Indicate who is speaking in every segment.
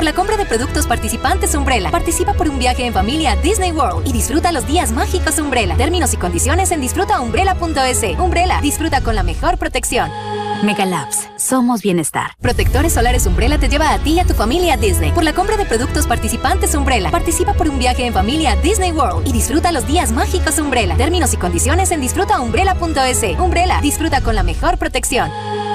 Speaker 1: la compra de productos participantes Umbrella, participa por un viaje en familia a Disney World y disfruta los días mágicos Umbrella. Términos y condiciones en disfrutaumbrella.es. Umbrella, disfruta con la mejor protección.
Speaker 2: Megalabs, somos bienestar.
Speaker 1: Protectores solares Umbrella te lleva a ti y a tu familia a Disney. Por la compra de productos participantes Umbrella, participa por un viaje en familia a Disney World y disfruta los días mágicos Umbrella. Términos y condiciones en disfrutaumbrella.es. Umbrella, disfruta con la mejor protección.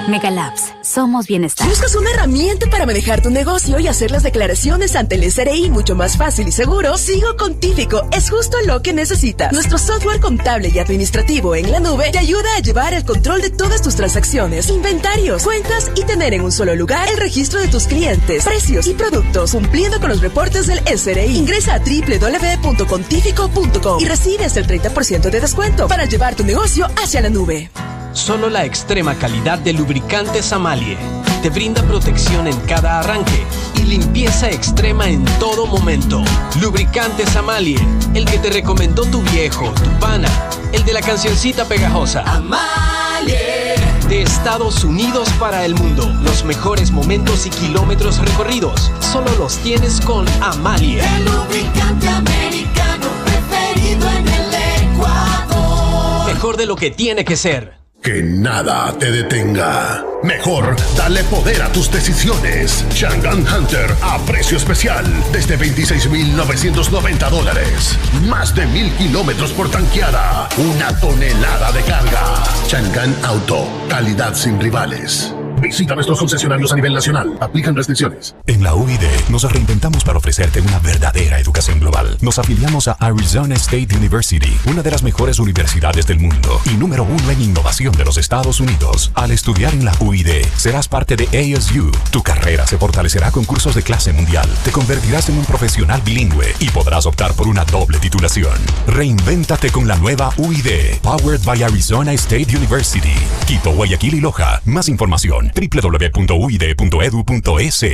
Speaker 2: Megalabs, somos bienestar.
Speaker 3: ¿Buscas una herramienta para manejar tu negocio y hacer las declaraciones ante el SRI mucho más fácil y seguro? Sigo Contífico es justo lo que necesitas. Nuestro software contable y administrativo en la nube te ayuda a llevar el control de todas tus transacciones, inventarios, cuentas y tener en un solo lugar el registro de tus clientes, precios y productos, cumpliendo con los reportes del SRI. Ingresa a www.contífico.com y recibe hasta el 30% de descuento para llevar tu negocio hacia la nube.
Speaker 4: Solo la extrema calidad de lubricantes Amalie te brinda protección en cada arranque y limpieza extrema en todo momento. Lubricantes Amalie, el que te recomendó tu viejo, tu pana, el de la cancioncita pegajosa. Amalie. De Estados Unidos para el mundo, los mejores momentos y kilómetros recorridos, solo los tienes con Amalie.
Speaker 5: El lubricante americano preferido en el Ecuador.
Speaker 4: Mejor de lo que tiene que ser.
Speaker 6: Que nada te detenga. Mejor, dale poder a tus decisiones. Chang'an Hunter a precio especial. Desde $26,990. Más de 1,000 kilómetros por tanqueada. 1 tonelada de carga. Chang'an Auto. Calidad sin rivales. Visita nuestros concesionarios a nivel nacional. Aplican restricciones.
Speaker 7: En la UID nos reinventamos para ofrecerte una verdadera educación global. Nos afiliamos a Arizona State University, una de las mejores universidades del mundo y número 1 en innovación de los Estados Unidos. Al estudiar en la UID, serás parte de ASU. Tu carrera se fortalecerá con cursos de clase mundial. Te convertirás en un profesional bilingüe y podrás optar por una doble titulación. Reinvéntate con la nueva UID, powered by Arizona State University. Quito, Guayaquil y Loja. Más información www.uid.edu.es.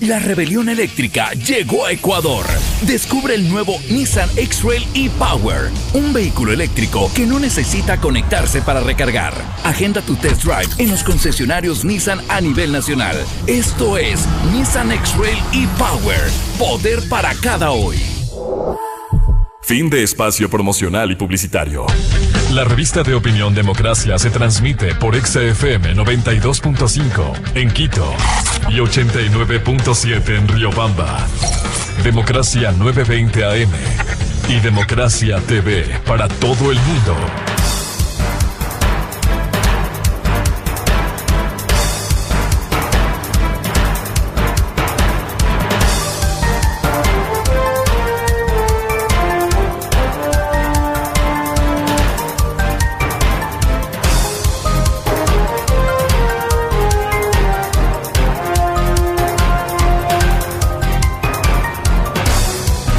Speaker 8: La rebelión eléctrica llegó a Ecuador. Descubre el nuevo Nissan X-Trail e-Power, un vehículo eléctrico que no necesita conectarse para recargar. Agenda tu test drive en los concesionarios Nissan a nivel nacional. Esto es Nissan X-Trail e-Power, poder para cada hoy.
Speaker 9: Fin de espacio promocional y publicitario. La revista de opinión Democracia se transmite por XFM 92.5 en Quito y 89.7 en Riobamba. Democracia 920 AM y Democracia TV para todo el mundo.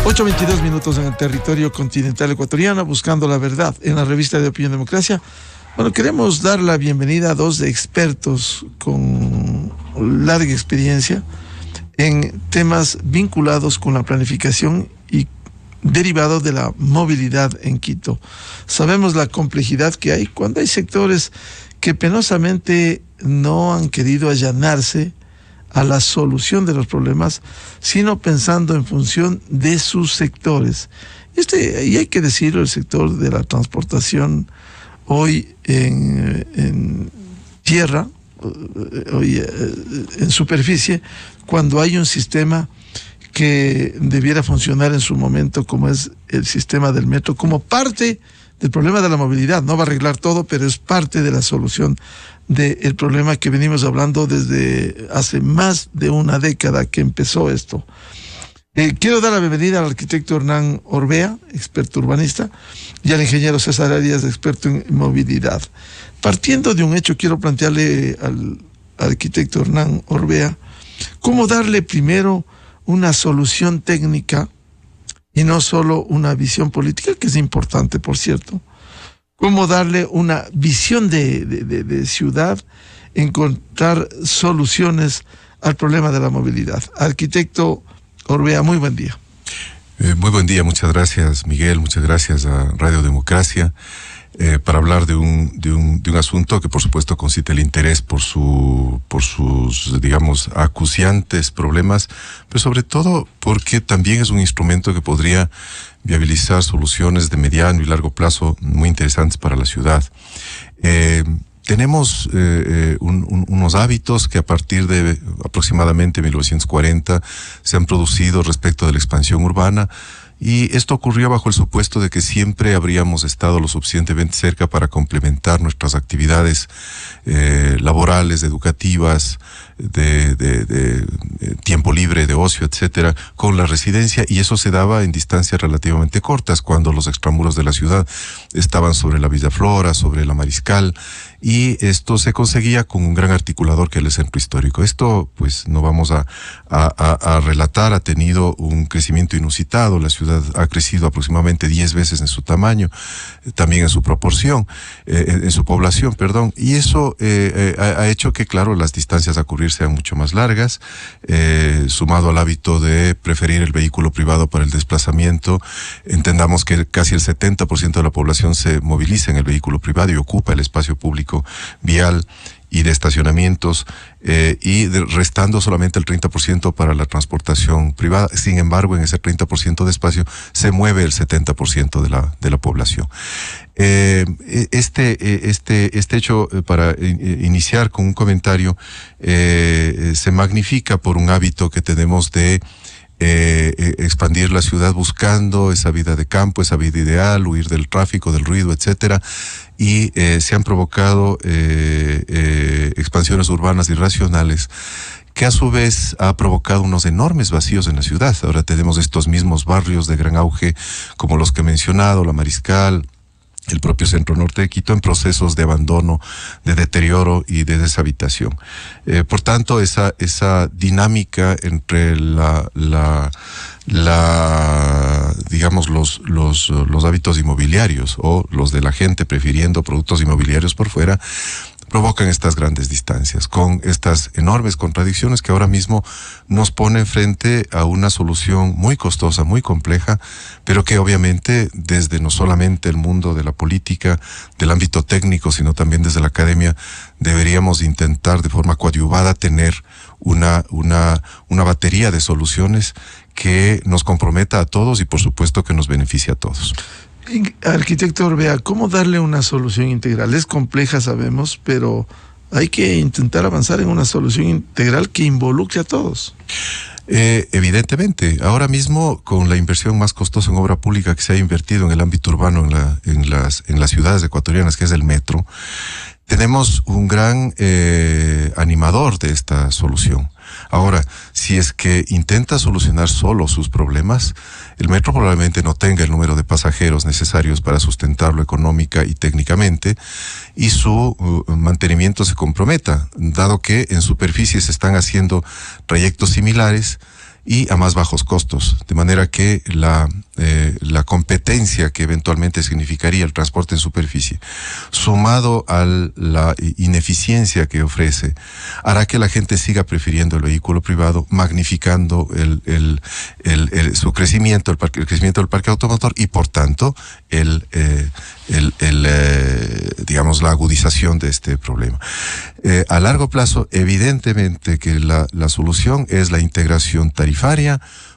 Speaker 10: Ocho 22 minutos en el territorio continental ecuatoriano, buscando la verdad en la revista de Opinión Democracia. Bueno, queremos dar la bienvenida a dos expertos con larga experiencia en temas vinculados con la planificación y derivados de la movilidad en Quito. Sabemos la complejidad que hay cuando hay sectores que penosamente no han querido allanarse a la solución de los problemas, sino pensando en función de sus sectores. Y hay que decirlo, el sector de la transportación hoy en tierra, hoy en superficie, cuando hay un sistema que debiera funcionar en su momento como es el sistema del metro, como parte del problema de la movilidad. No va a arreglar todo, pero es parte de la solución del problema que venimos hablando desde hace más de una década que empezó esto. Quiero dar la bienvenida al arquitecto Hernán Orbea, experto urbanista, y al ingeniero César Arias, experto en movilidad. Partiendo de un hecho, quiero plantearle al arquitecto Hernán Orbea cómo darle primero una solución técnica y no solo una visión política, que es importante, por cierto. Cómo darle una visión de ciudad, encontrar soluciones al problema de la movilidad. Arquitecto Orbea, muy buen día.
Speaker 11: Muy buen día, muchas gracias Miguel, muchas gracias a Radio Democracia. para hablar de un asunto que por supuesto concita el interés por sus, digamos, acuciantes problemas, pero sobre todo porque también es un instrumento que podría viabilizar soluciones de mediano y largo plazo muy interesantes para la ciudad. Tenemos unos hábitos que a partir de aproximadamente 1940 se han producido respecto de la expansión urbana, y esto ocurrió bajo el supuesto de que siempre habríamos estado lo suficientemente cerca para complementar nuestras actividades laborales, educativas, de tiempo libre, de ocio, etcétera, con la residencia, y eso se daba en distancias relativamente cortas, cuando los extramuros de la ciudad estaban sobre la Villa Flora, sobre la Mariscal, y esto se conseguía con un gran articulador que es el centro histórico. Esto, pues, no vamos a relatar, ha tenido un crecimiento inusitado. La ciudad ha crecido aproximadamente 10 veces en su tamaño, también en su proporción, en su población, perdón, y eso ha hecho que, claro, las distancias a cubrir sean mucho más largas, sumado al hábito de preferir el vehículo privado para el desplazamiento. Entendamos que casi el 70% de la población se moviliza en el vehículo privado y ocupa el espacio público vial y de estacionamientos, restando solamente el 30% para la transportación privada. Sin embargo, en ese 30% de espacio se mueve el 70% de la población. Este hecho, para iniciar con un comentario, se magnifica por un hábito que tenemos de expandir la ciudad buscando esa vida de campo, esa vida ideal, huir del tráfico, del ruido, etcétera, y se han provocado expansiones urbanas irracionales que a su vez ha provocado unos enormes vacíos en la ciudad. Ahora tenemos estos mismos barrios de gran auge como los que he mencionado, la Mariscal, el propio centro norte de Quito, en procesos de abandono, de deterioro y de deshabitación. Por tanto, esa dinámica entre digamos, los hábitos inmobiliarios o los de la gente prefiriendo productos inmobiliarios por fuera, provocan estas grandes distancias, con estas enormes contradicciones que ahora mismo nos ponen frente a una solución muy costosa, muy compleja, pero que obviamente desde no solamente el mundo de la política, del ámbito técnico, sino también desde la academia, deberíamos intentar de forma coadyuvada tener una batería de soluciones que nos comprometa a todos y por supuesto que nos beneficie a todos.
Speaker 10: Arquitecto Orbea, ¿cómo darle una solución integral? Es compleja, sabemos, pero hay que intentar avanzar en una solución integral que involucre a todos.
Speaker 11: Evidentemente, ahora mismo con la inversión más costosa en obra pública que se ha invertido en el ámbito urbano en las ciudades ecuatorianas, que es el metro, tenemos un gran animador de esta solución. Ahora, si es que intenta solucionar solo sus problemas, el metro probablemente no tenga el número de pasajeros necesarios para sustentarlo económica y técnicamente, y su mantenimiento se comprometa, dado que en superficie se están haciendo trayectos similares y a más bajos costos, de manera que la competencia que eventualmente significaría el transporte en superficie, sumado a la ineficiencia que ofrece, hará que la gente siga prefiriendo el vehículo privado, magnificando su crecimiento, el crecimiento del parque automotor y por tanto digamos, la agudización de este problema. A largo plazo, evidentemente que la solución es la integración tarifaria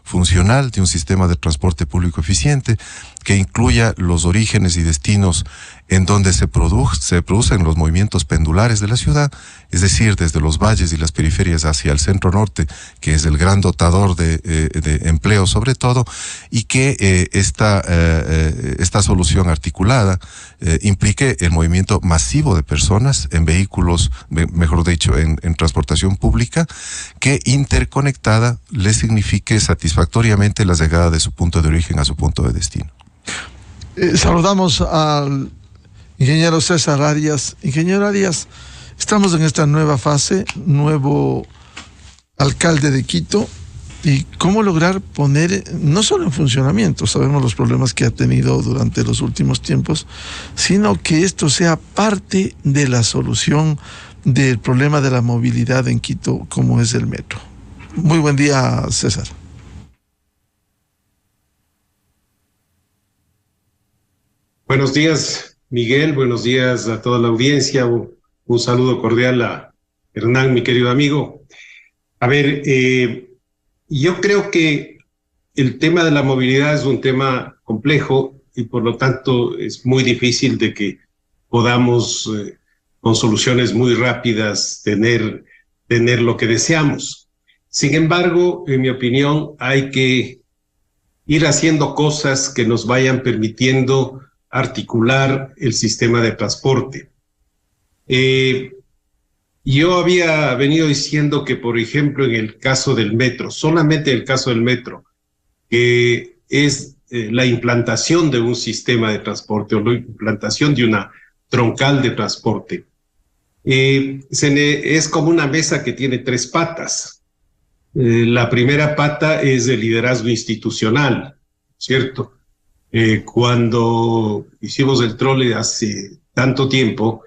Speaker 11: funcional de un sistema de transporte público eficiente que incluya los orígenes y destinos en donde se producen los movimientos pendulares de la ciudad, es decir, desde los valles y las periferias hacia el centro norte, que es el gran dotador de empleo sobre todo, y que esta solución articulada implique el movimiento masivo de personas en vehículos, mejor dicho, en transportación pública, que interconectada le signifique satisfactoriamente la llegada de su punto de origen a su punto de destino.
Speaker 10: Saludamos al ingeniero César Arias. Ingeniero Arias, estamos en esta nueva fase, nuevo alcalde de Quito, y cómo lograr poner, no solo en funcionamiento, sabemos los problemas que ha tenido durante los últimos tiempos, sino que esto sea parte de la solución del problema de la movilidad en Quito, como es el metro. Muy buen día, César.
Speaker 12: Buenos días, Miguel, buenos días a toda la audiencia. Un saludo cordial a Hernán, mi querido amigo. A ver, yo creo que el tema de la movilidad es un tema complejo y por lo tanto es muy difícil de que podamos con soluciones muy rápidas tener lo que deseamos. Sin embargo, en mi opinión, hay que ir haciendo cosas que nos vayan permitiendo articular el sistema de transporte. Yo había venido diciendo que, por ejemplo, en el caso del metro, solamente el caso del metro, que es la implantación de un sistema de transporte o la implantación de una troncal de transporte, es como una mesa que tiene 3 patas. La primera pata es el liderazgo institucional, ¿cierto? Cuando hicimos el trole hace tanto tiempo,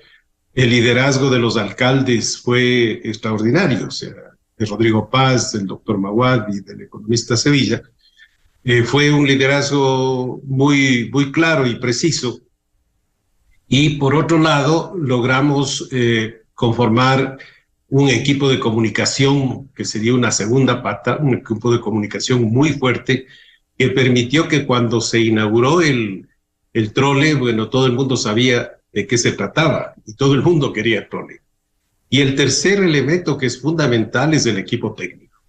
Speaker 12: el liderazgo de los alcaldes fue extraordinario, o sea, de Rodrigo Paz, del doctor Maguad y del economista Sevilla. Fue un liderazgo muy, muy claro y preciso. Y por otro lado, logramos conformar un equipo de comunicación que sería una segunda pata, un equipo de comunicación muy fuerte que permitió que cuando se inauguró el trole, bueno, todo el mundo sabía de qué se trataba y todo el mundo quería el trole. Y el tercer elemento que es fundamental es el equipo técnico.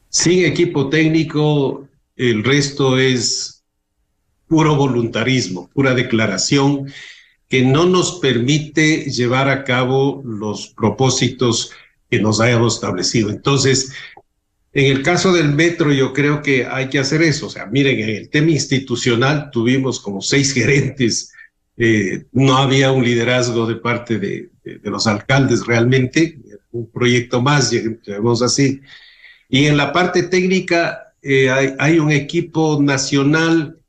Speaker 12: Sin equipo técnico, el resto es puro voluntarismo, pura declaración que no nos permite llevar a cabo los propósitos que nos hayamos establecido. Entonces, en el caso del metro, yo creo que hay que hacer eso. O sea, miren, en el tema institucional tuvimos como 6 gerentes, no había un liderazgo de parte de los alcaldes realmente, un proyecto más, digamos así. Y en la parte técnica hay un equipo nacional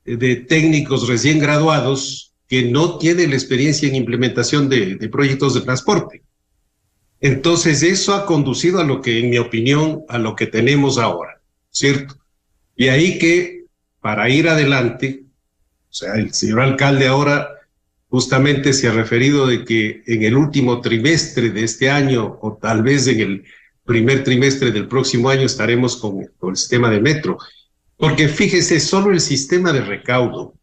Speaker 12: de técnicos recién graduados que no tiene la experiencia en implementación de proyectos de transporte. Entonces eso ha conducido a lo que, en mi opinión, a lo que tenemos ahora, ¿cierto? Y ahí que, para ir adelante, o sea, el señor alcalde ahora justamente se ha referido de que en el último trimestre de este año, o tal vez en el primer trimestre del próximo año, estaremos con el sistema de metro. Porque fíjese, solo el sistema de recaudo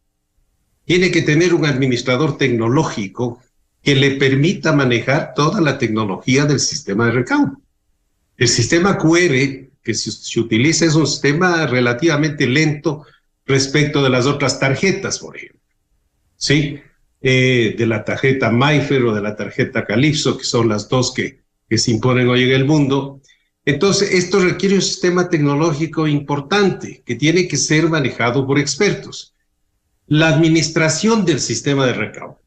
Speaker 12: tiene que tener un administrador tecnológico que le permita manejar toda la tecnología del sistema de recaudo. El sistema QR que se utiliza es un sistema relativamente lento respecto de las otras tarjetas, por ejemplo, ¿sí? De la tarjeta Mayfair o de la tarjeta Calypso, que son las dos que se imponen hoy en el mundo. Entonces, esto requiere un sistema tecnológico importante que tiene que ser manejado por expertos. La administración del sistema de recaudo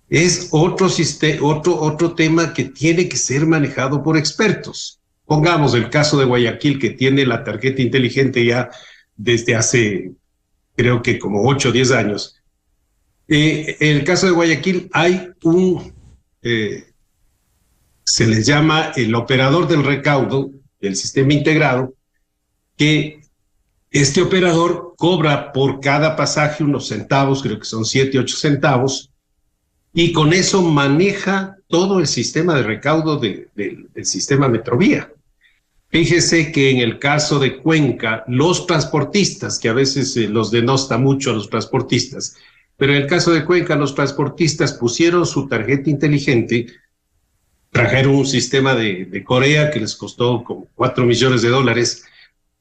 Speaker 12: es otro tema que tiene que ser manejado por expertos. Pongamos el caso de Guayaquil, que tiene la tarjeta inteligente ya desde hace, creo que como 8 o 10 años. En el caso de Guayaquil hay se les llama el operador del recaudo del sistema integrado, que este operador cobra por cada pasaje unos centavos, creo que son 7, 8 centavos, y con eso maneja todo el sistema de recaudo del sistema Metrovía. Fíjese que en el caso de Cuenca, los transportistas, que a veces los denosta mucho a los transportistas, pero en el caso de Cuenca, los transportistas pusieron su tarjeta inteligente, trajeron un sistema de Corea que les costó como $4 millones,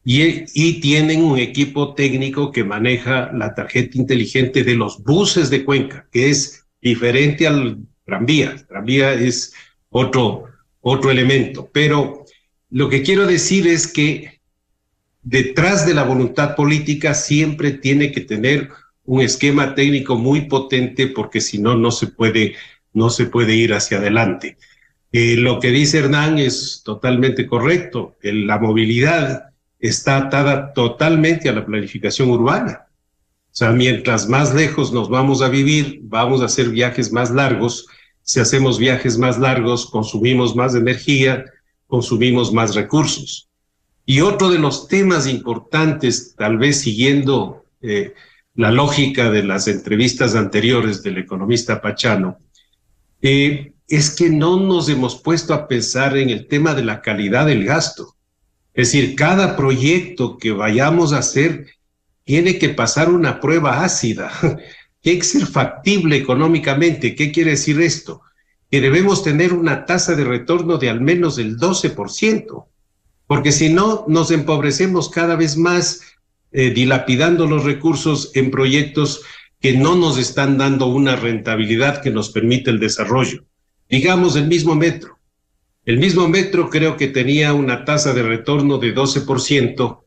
Speaker 12: y tienen un equipo técnico que maneja la tarjeta inteligente de los buses de Cuenca, que es diferente al tranvía. El tranvía es otro elemento. Pero lo que quiero decir es que detrás de la voluntad política siempre tiene que tener un esquema técnico muy potente, porque si no, no se puede ir hacia adelante. Lo que dice Hernán es totalmente correcto. La movilidad está atada totalmente a la planificación urbana. O sea, mientras más lejos nos vamos a vivir, vamos a hacer viajes más largos. Si hacemos viajes más largos, consumimos más energía, consumimos más recursos. Y otro de los temas importantes, tal vez siguiendo la lógica de las entrevistas anteriores del economista Pachano, es que no nos hemos puesto a pensar en el tema de la calidad del gasto. Es decir, cada proyecto que vayamos a hacer tiene que pasar una prueba ácida, tiene que ser factible económicamente. ¿Qué quiere decir esto? Que debemos tener una tasa de retorno de al menos el 12%, porque si no nos empobrecemos cada vez más, dilapidando los recursos en proyectos que no nos están dando una rentabilidad que nos permite el desarrollo. Digamos el mismo metro. El mismo metro creo que tenía una tasa de retorno de 12%,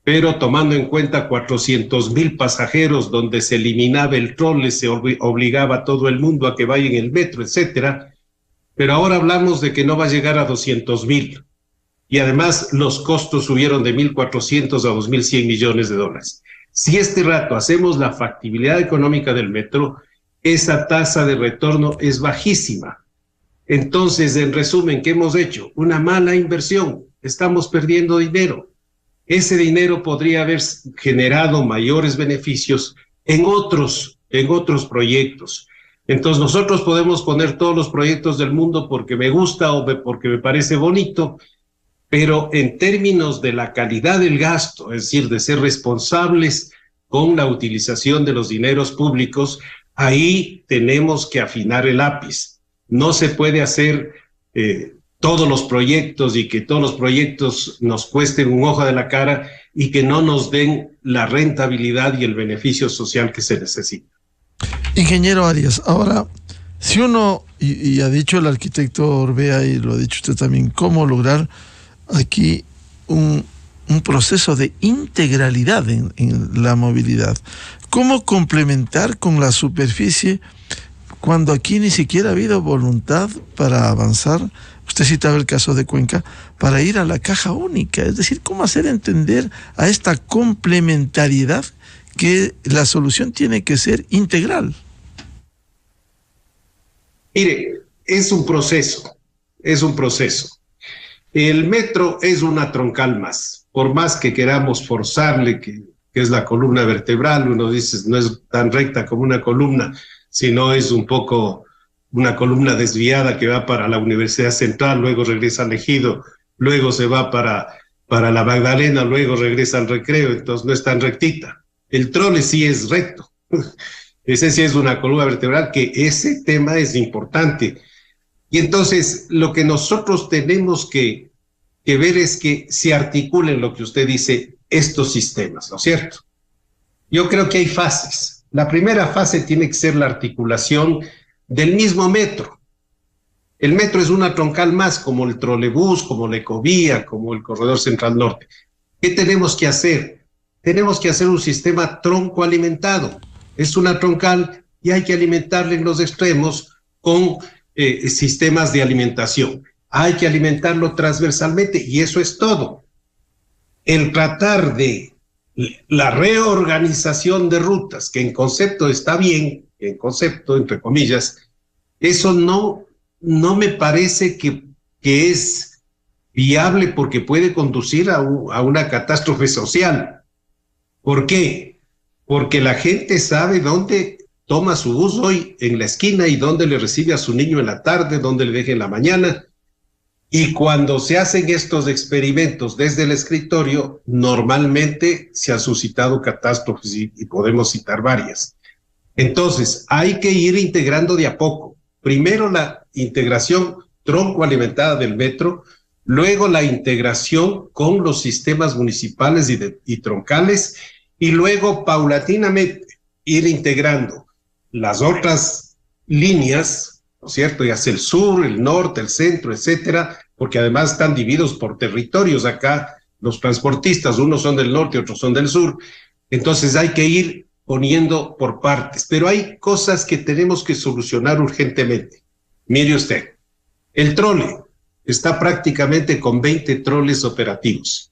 Speaker 12: pero tomando en cuenta 400,000 pasajeros, donde se eliminaba el trole, se obligaba a todo el mundo a que vaya en el metro, etcétera. Pero ahora hablamos de que no va a llegar a 200,000. Y además los costos subieron de 1.400 a 2.100 millones de dólares. Si este rato hacemos la factibilidad económica del metro, esa tasa de retorno es bajísima. Entonces, en resumen, ¿qué hemos hecho? Una mala inversión. Estamos perdiendo dinero. Ese dinero podría haber generado mayores beneficios en otros proyectos. Entonces, nosotros podemos poner todos los proyectos del mundo porque me gusta o porque me parece bonito, pero en términos de la calidad del gasto, es decir, de ser responsables con la utilización de los dineros públicos, ahí tenemos que afinar el lápiz. No se puede hacer todos los proyectos y que todos los proyectos nos cuesten un ojo de la cara y que no nos den la rentabilidad y el beneficio social que se necesita.
Speaker 10: Ingeniero Arias, ahora, si uno, y ha dicho el arquitecto Orbea y lo ha dicho usted también, cómo lograr aquí un proceso de integralidad en la movilidad, cómo complementar con la superficie cuando aquí ni siquiera ha habido voluntad para avanzar. Usted citaba el caso de Cuenca, para ir a la caja única, es decir, cómo hacer entender a esta complementariedad que la solución tiene que ser integral.
Speaker 12: Mire, es un proceso. El metro es una troncal más, por más que queramos forzarle que es la columna vertebral, uno dice no es tan recta como una columna, sino es un poco una columna desviada que va para la Universidad Central, luego regresa al Ejido, luego se va para la Magdalena, luego regresa al Recreo, entonces no es tan rectita. El trole sí es recto, ese sí es una columna vertebral, que ese tema es importante. Y entonces lo que nosotros tenemos que ver es que se articulen lo que usted dice, estos sistemas, ¿no es cierto? Yo creo que hay fases. La primera fase tiene que ser la articulación del mismo metro. El metro es una troncal más, como el trolebús, como la ecovía, como el corredor central norte. ¿Qué tenemos que hacer? Tenemos que hacer un sistema tronco alimentado. Es una troncal y hay que alimentarle en los extremos con sistemas de alimentación. Hay que alimentarlo transversalmente y eso es todo. El tratar de la reorganización de rutas, que en concepto está bien, en concepto, entre comillas, eso no me parece que es viable porque puede conducir a una catástrofe social. ¿Por qué? Porque la gente sabe dónde toma su bus hoy en la esquina y dónde le recibe a su niño en la tarde, dónde le deja en la mañana. Y cuando se hacen estos experimentos desde el escritorio, normalmente se han suscitado catástrofes y podemos citar varias. Entonces, hay que ir integrando de a poco. Primero la integración tronco alimentada del metro, luego la integración con los sistemas municipales y troncales, y luego paulatinamente ir integrando las otras líneas, ¿no es cierto? Ya sea el sur, el norte, el centro, etcétera, porque además están divididos por territorios acá, los transportistas, unos son del norte, otros son del sur, entonces hay que ir poniendo por partes, pero hay cosas que tenemos que solucionar urgentemente. Mire usted, el trole está prácticamente con 20 troles operativos.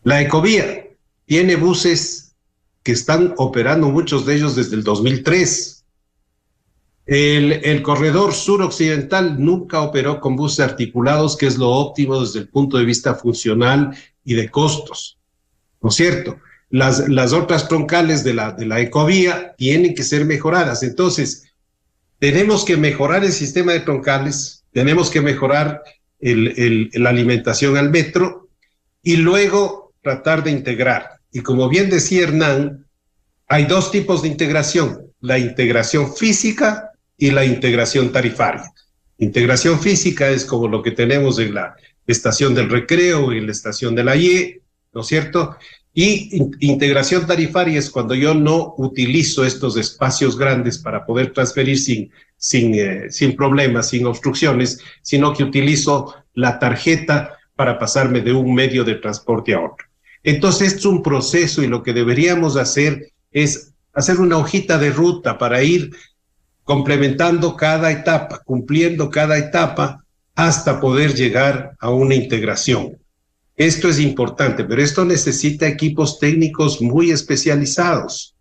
Speaker 12: La ecovía tiene buses que están operando, muchos de ellos desde el 2003. El corredor suroccidental nunca operó con buses articulados, que es lo óptimo desde el punto de vista funcional y de costos, ¿no es cierto? las otras troncales de la ecovía tienen que ser mejoradas. Entonces, tenemos que mejorar el sistema de troncales, tenemos que mejorar la alimentación al metro y luego tratar de integrar. Y como bien decía Hernán, hay dos tipos de integración, la integración física y la integración tarifaria. Integración física es como lo que tenemos en la estación del Recreo, en la estación de la IE, ¿no es cierto? Y integración tarifaria es cuando yo no utilizo estos espacios grandes para poder transferir sin problemas, sin obstrucciones, sino que utilizo la tarjeta para pasarme de un medio de transporte a otro. Entonces es un proceso y lo que deberíamos hacer es hacer una hojita de ruta para ir complementando cada etapa, cumpliendo cada etapa hasta poder llegar a una integración. Esto es importante, pero esto necesita equipos técnicos muy especializados.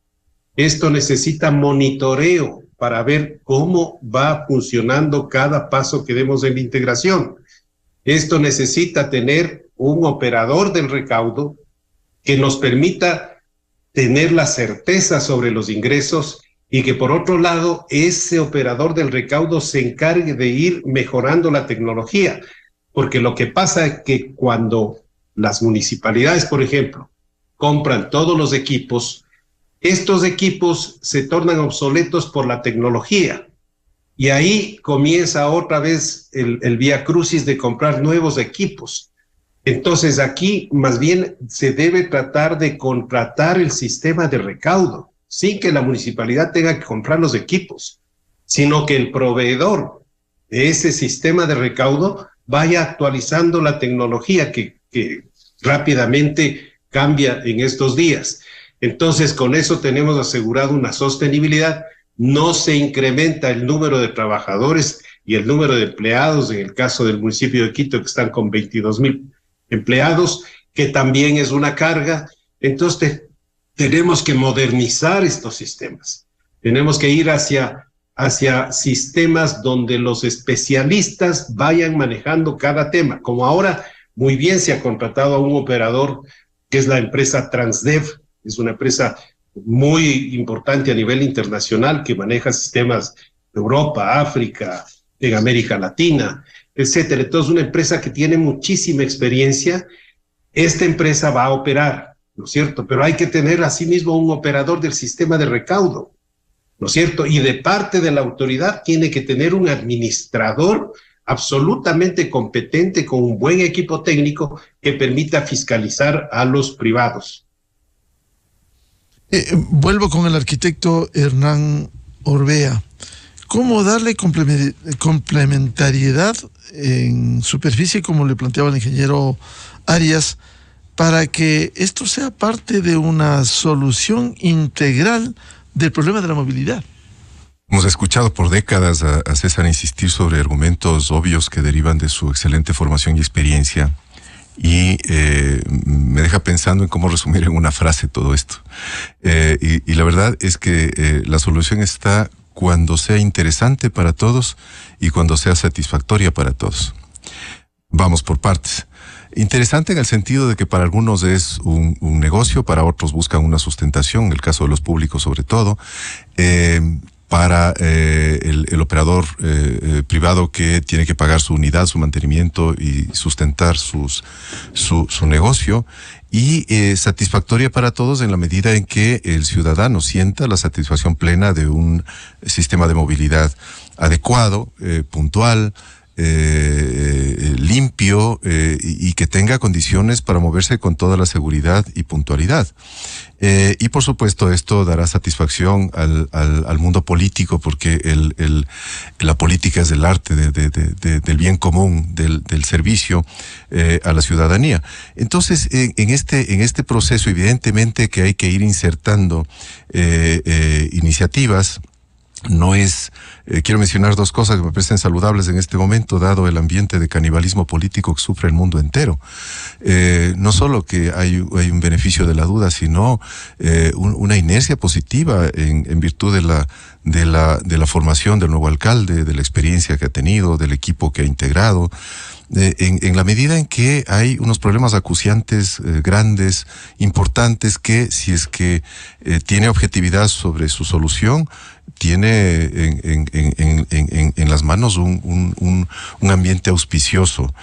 Speaker 12: Esto necesita monitoreo para ver cómo va funcionando cada paso que demos en la integración. Esto necesita tener un operador del recaudo que nos permita tener la certeza sobre los ingresos y que por otro lado ese operador del recaudo se encargue de ir mejorando la tecnología. Porque lo que pasa es que cuando las municipalidades, por ejemplo, compran todos los equipos, estos equipos se tornan obsoletos por la tecnología. Y ahí comienza otra vez el viacrucis de comprar nuevos equipos. Entonces aquí más bien se debe tratar de contratar el sistema de recaudo, sin que la municipalidad tenga que comprar los equipos, sino que el proveedor de ese sistema de recaudo vaya actualizando la tecnología que rápidamente cambia en estos días. Entonces, con eso tenemos asegurado una sostenibilidad. No se incrementa el número de trabajadores y el número de empleados, en el caso del municipio de Quito, que están con 22,000 empleados, que también es una carga. Entonces, tenemos que modernizar estos sistemas. Tenemos que ir hacia sistemas donde los especialistas vayan manejando cada tema. Como ahora, muy bien se ha contratado a un operador que es la empresa Transdev, es una empresa muy importante a nivel internacional que maneja sistemas de Europa, África, en América Latina, etcétera. Entonces, una empresa que tiene muchísima experiencia. Esta empresa va a operar, ¿no es cierto? Pero hay que tener asimismo un operador del sistema de recaudo, ¿no es cierto? Y de parte de la autoridad tiene que tener un administrador absolutamente competente con un buen equipo técnico que permita fiscalizar a los privados.
Speaker 10: Vuelvo con el arquitecto Hernán Orbea. ¿Cómo darle complementariedad en superficie, como le planteaba el ingeniero Arias, para que esto sea parte de una solución integral del problema de la movilidad?
Speaker 11: Hemos escuchado por décadas a César insistir sobre argumentos obvios que derivan de su excelente formación y experiencia. Y me deja pensando en cómo resumir en una frase todo esto. Y la verdad es que la solución está cuando sea interesante para todos y cuando sea satisfactoria para todos. Vamos por partes. Interesante en el sentido de que para algunos es un negocio, para otros buscan una sustentación, en el caso de los públicos sobre todo. Para el operador privado que tiene que pagar su unidad, su mantenimiento y sustentar su negocio, y satisfactoria para todos en la medida en que el ciudadano sienta la satisfacción plena de un sistema de movilidad adecuado, puntual, limpio y que tenga condiciones para moverse con toda la seguridad y puntualidad. Y por supuesto esto dará satisfacción al mundo político, porque la política es el arte del bien común, del servicio a la ciudadanía. Entonces, en este proceso, evidentemente que hay que ir insertando iniciativas no es, quiero mencionar dos cosas que me parecen saludables en este momento, dado el ambiente de canibalismo político que sufre el mundo entero. No solo que hay un beneficio de la duda, sino una inercia positiva en virtud de la formación del nuevo alcalde, de la experiencia que ha tenido, del equipo que ha integrado. En la medida en que hay unos problemas acuciantes, grandes, importantes, que si es que tiene objetividad sobre su solución, tiene en las manos un ambiente auspicioso.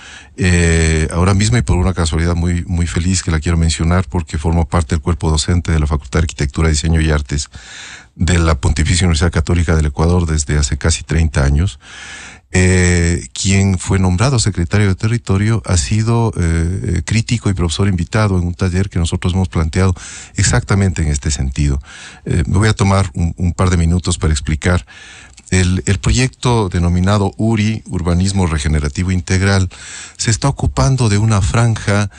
Speaker 11: Ahora mismo, y por una casualidad muy feliz que la quiero mencionar, porque formo parte del cuerpo docente de la Facultad de Arquitectura, Diseño y Artes de la Pontificia Universidad Católica del Ecuador desde hace casi 30 años. Quien fue nombrado secretario de Territorio ha sido crítico y profesor invitado en un taller que nosotros hemos planteado exactamente en este sentido. Me voy a tomar un par de minutos para explicar. El proyecto denominado URI, Urbanismo Regenerativo Integral, se está ocupando de una franja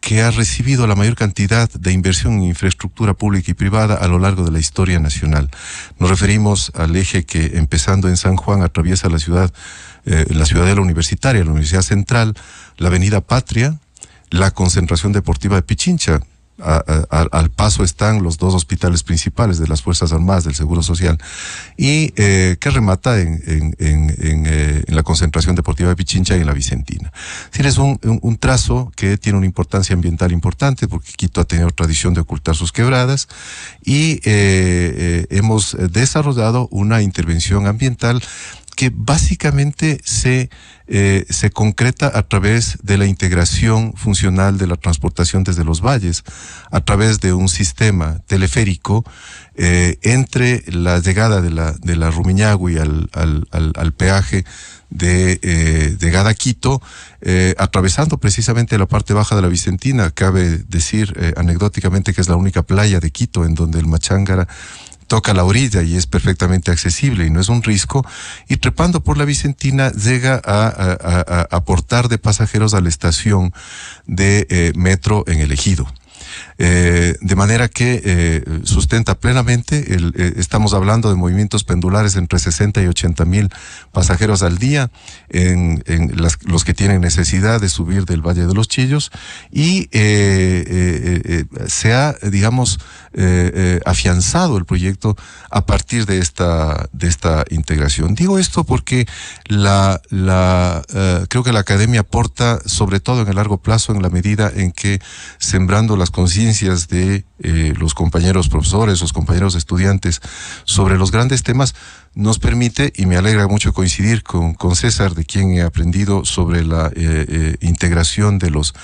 Speaker 11: que ha recibido la mayor cantidad de inversión en infraestructura pública y privada a lo largo de la historia nacional. Nos referimos al eje que, empezando en San Juan, atraviesa la ciudadela universitaria, la Universidad Central, la Avenida Patria, la concentración deportiva de Pichincha. Al paso están los dos hospitales principales de las Fuerzas Armadas, del Seguro Social, y que remata en la concentración deportiva de Pichincha y en la Vicentina. Es un trazo que tiene una importancia ambiental importante, porque Quito ha tenido tradición de ocultar sus quebradas, y hemos desarrollado una intervención ambiental que básicamente se concreta a través de la integración funcional de la transportación desde los valles, a través de un sistema teleférico entre la llegada de la Rumiñahui al peaje de Gadaquito, atravesando precisamente la parte baja de la Vicentina. Cabe decir anecdóticamente que es la única playa de Quito en donde el Machángara toca la orilla y es perfectamente accesible y no es un risco, y trepando por la Vicentina llega a aportar de pasajeros a la estación de metro en el Ejido. De manera que sustenta plenamente, estamos hablando de movimientos pendulares entre 60 y 80 mil pasajeros al día, los que tienen necesidad de subir del Valle de los Chillos, y se ha, digamos, afianzado el proyecto a partir de esta integración. Digo esto porque creo que la academia aporta, sobre todo en el largo plazo, en la medida en que, sembrando las conciencias de los compañeros profesores, los compañeros estudiantes sobre los grandes temas, nos permite, y me alegra mucho coincidir con César, de quien he aprendido sobre la integración de los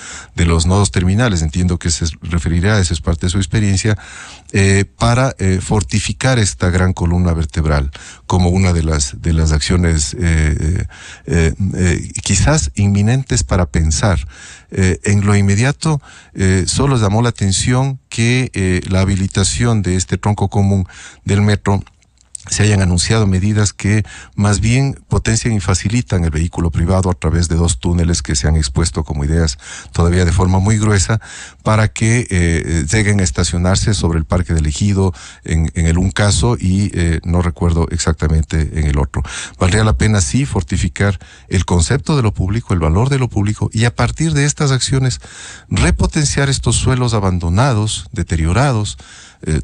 Speaker 11: nodos terminales. Entiendo que se referirá, esa es parte de su experiencia, para fortificar esta gran columna vertebral como una de las acciones quizás inminentes para pensar. En lo inmediato, solo llamó la atención que la habilitación de este tronco común del metro se hayan anunciado medidas que más bien potencian y facilitan el vehículo privado a través de 2 túneles que se han expuesto como ideas todavía de forma muy gruesa, para que lleguen a estacionarse sobre el Parque del Ejido en un caso, y no recuerdo exactamente en el otro. Valdría la pena sí fortificar el concepto de lo público, el valor de lo público, y a partir de estas acciones repotenciar estos suelos abandonados, deteriorados.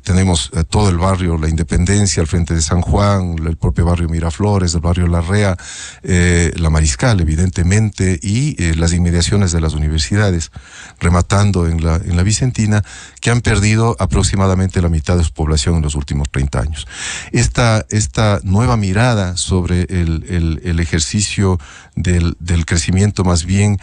Speaker 11: Tenemos todo el barrio La Independencia al frente de San Juan, el propio barrio Miraflores, el barrio Larrea, la Mariscal, evidentemente, y las inmediaciones de las universidades, rematando en la Vicentina, que han perdido aproximadamente la mitad de su población en los últimos 30 años. Esta nueva mirada sobre el ejercicio del crecimiento más bien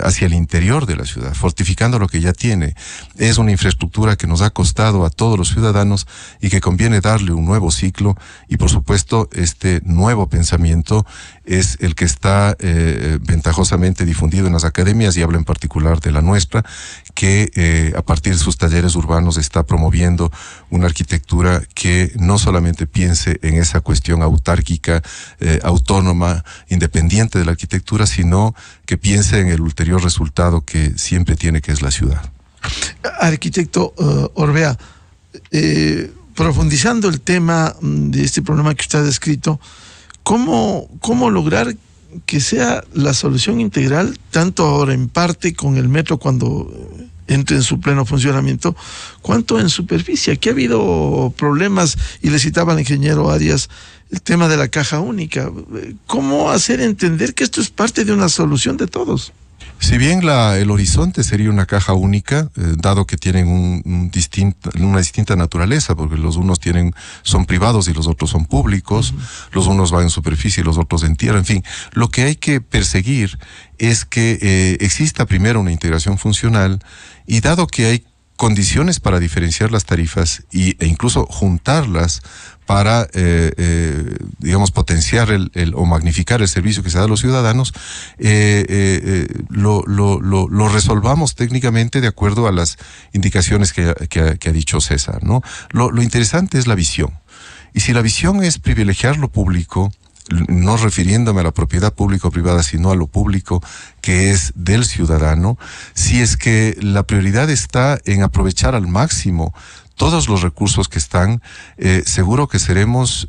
Speaker 11: hacia el interior de la ciudad, fortificando lo que ya tiene, es una infraestructura que nos ha costado a todos los ciudadanos y que conviene darle un nuevo ciclo, y por supuesto este nuevo pensamiento es el que está ventajosamente difundido en las academias, y hablo en particular de la nuestra, que a partir de sus talleres urbanos está promoviendo una arquitectura que no solamente piense en esa cuestión autárquica, autónoma, independiente de la arquitectura, sino que piense en el ulterior resultado que siempre tiene, que es la ciudad.
Speaker 10: Arquitecto Orbea, profundizando el tema de este problema que usted ha descrito, ¿cómo lograr que sea la solución integral, tanto ahora en parte con el metro cuando entre en su pleno funcionamiento, cuanto en superficie? Aquí ha habido problemas, y le citaba al ingeniero Arias el tema de la caja única. ¿Cómo hacer entender que esto es parte de una solución de todos?
Speaker 11: Si bien el horizonte sería una caja única, dado que tienen una distinta naturaleza, porque los unos son privados y los otros son públicos, los unos van en superficie y los otros en tierra, en fin, lo que hay que perseguir es que exista primero una integración funcional, y dado que hay condiciones para diferenciar las tarifas e incluso juntarlas para, digamos, potenciar o magnificar el servicio que se da a los ciudadanos, lo resolvamos técnicamente de acuerdo a las indicaciones que ha dicho César, ¿no? Lo interesante es la visión. Y si la visión es privilegiar lo público, no refiriéndome a la propiedad pública o privada, sino a lo público que es del ciudadano, si es que la prioridad está en aprovechar al máximo todos los recursos que están, seguro que seremos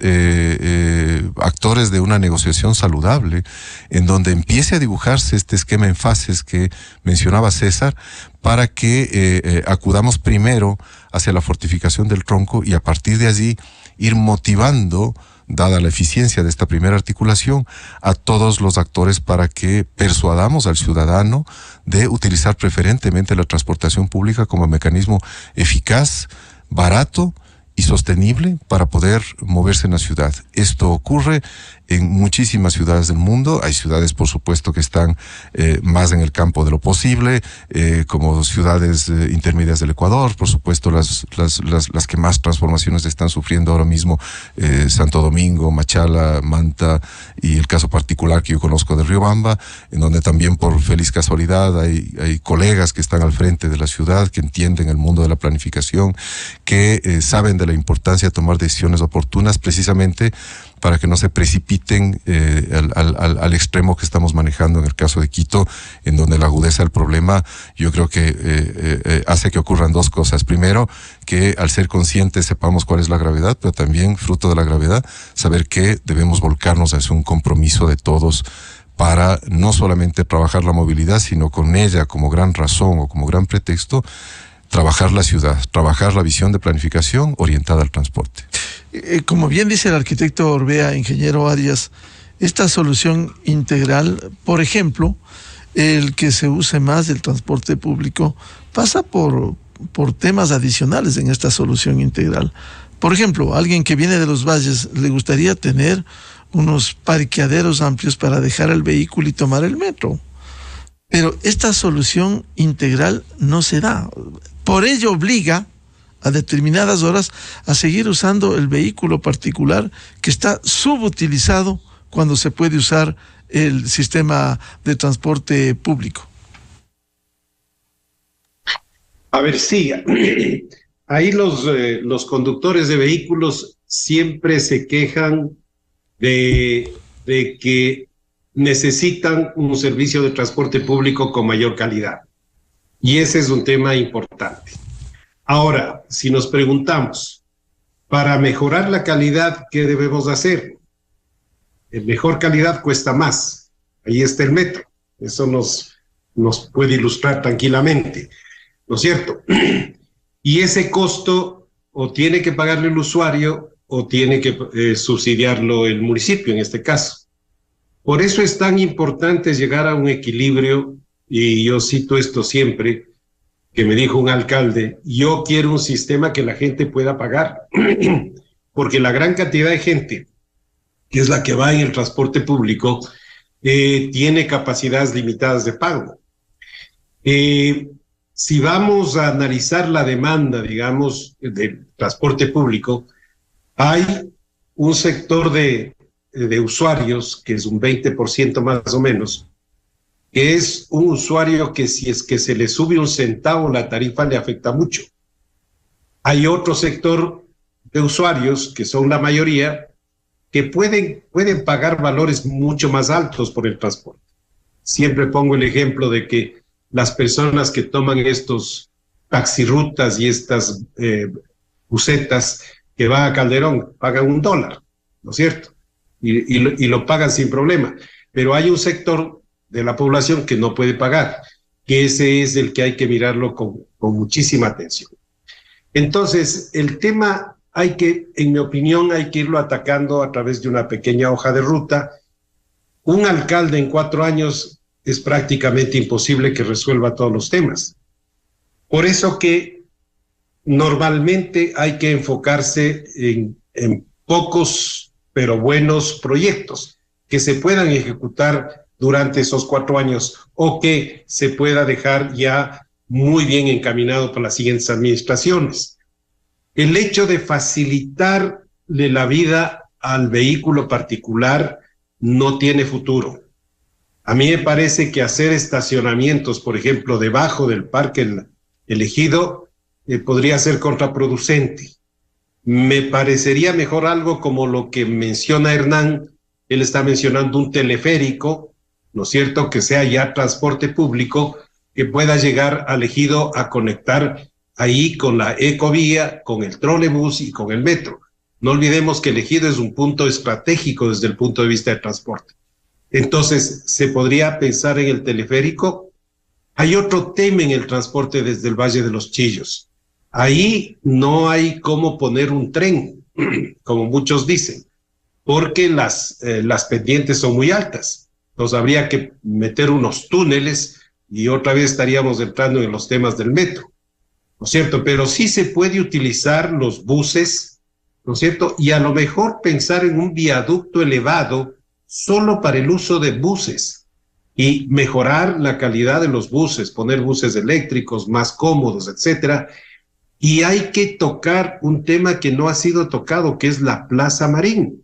Speaker 11: actores de una negociación saludable, en donde empiece a dibujarse este esquema en fases que mencionaba César, para que acudamos primero hacia la fortificación del tronco y a partir de allí ir motivando, dada la eficiencia de esta primera articulación, a todos los actores para que persuadamos al ciudadano de utilizar preferentemente la transportación pública como mecanismo eficaz, barato y sostenible para poder moverse en la ciudad. Esto ocurre en muchísimas ciudades del mundo. Hay ciudades, por supuesto, que están más en el campo de lo posible, como ciudades intermedias del Ecuador, por supuesto las que más transformaciones están sufriendo ahora mismo, Santo Domingo, Machala, Manta, y el caso particular que yo conozco de Riobamba, en donde también por feliz casualidad hay colegas que están al frente de la ciudad, que entienden el mundo de la planificación, que saben de la importancia de tomar decisiones oportunas precisamente para que no se precipiten al extremo que estamos manejando en el caso de Quito, en donde la agudeza del problema, yo creo que hace que ocurran dos cosas. Primero, que al ser conscientes sepamos cuál es la gravedad, pero también, fruto de la gravedad, saber que debemos volcarnos hacia un compromiso de todos para no solamente trabajar la movilidad, sino con ella como gran razón o como gran pretexto, trabajar la ciudad, trabajar la visión de planificación orientada al transporte.
Speaker 10: Como bien dice el arquitecto Orbea, ingeniero Arias, esta solución integral, por ejemplo, el que se use más del transporte público, pasa por temas adicionales en esta solución integral. Por ejemplo, alguien que viene de los valles le gustaría tener unos parqueaderos amplios para dejar el vehículo y tomar el metro. Pero esta solución integral no se da. Por ello obliga a determinadas horas a seguir usando el vehículo particular que está subutilizado cuando se puede usar el sistema de transporte público.
Speaker 12: A ver, sí, ahí los conductores de vehículos siempre se quejan de que necesitan un servicio de transporte público con mayor calidad. Y ese es un tema importante. Ahora, si nos preguntamos, para mejorar la calidad, ¿qué debemos hacer? Mejor calidad cuesta más. Ahí está el metro. Eso nos puede ilustrar tranquilamente, ¿no es cierto? Y ese costo o tiene que pagarlo el usuario o tiene que subsidiarlo el municipio en este caso. Por eso es tan importante llegar a un equilibrio, y yo cito esto siempre, que me dijo un alcalde: yo quiero un sistema que la gente pueda pagar, porque la gran cantidad de gente, que es la que va en el transporte público, tiene capacidades limitadas de pago. Si vamos a analizar la demanda, digamos, del transporte público, hay un sector de usuarios, que es un 20% más o menos, que es un usuario que si es que se le sube un centavo la tarifa le afecta mucho. Hay otro sector de usuarios, que son la mayoría, que pueden pagar valores mucho más altos por el transporte. Siempre pongo el ejemplo de que las personas que toman estos taxirrutas y estas busetas que va a Calderón, pagan $1, ¿no es cierto? Y lo pagan sin problema. Pero hay un sector de la población que no puede pagar, que ese es el que hay que mirarlo con muchísima atención. Entonces, el tema en mi opinión, hay que irlo atacando a través de una pequeña hoja de ruta. Un alcalde en 4 años es prácticamente imposible que resuelva todos los temas. Por eso que normalmente hay que enfocarse en pocos pero buenos proyectos que se puedan ejecutar durante esos 4 años o que se pueda dejar ya muy bien encaminado para las siguientes administraciones. El hecho de facilitarle la vida al vehículo particular no tiene futuro. A mí me parece que hacer estacionamientos, por ejemplo, debajo del parque elegido, podría ser contraproducente. Me parecería mejor algo como lo que menciona Hernán. Él está mencionando un teleférico, ¿no es cierto?, que sea ya transporte público, que pueda llegar al ejido a conectar ahí con la ecovía, con el trolebús y con el metro. No olvidemos que el ejido es un punto estratégico desde el punto de vista de transporte. Entonces, ¿se podría pensar en el teleférico? Hay otro tema en el transporte desde el Valle de los Chillos. Ahí no hay cómo poner un tren, como muchos dicen, porque las pendientes son muy altas. Entonces habría que meter unos túneles y otra vez estaríamos entrando en los temas del metro, ¿no es cierto? Pero sí se puede utilizar los buses, ¿no es cierto? Y a lo mejor pensar en un viaducto elevado solo para el uso de buses y mejorar la calidad de los buses, poner buses eléctricos más cómodos, etcétera. Y hay que tocar un tema que no ha sido tocado, que es la Plaza Marín.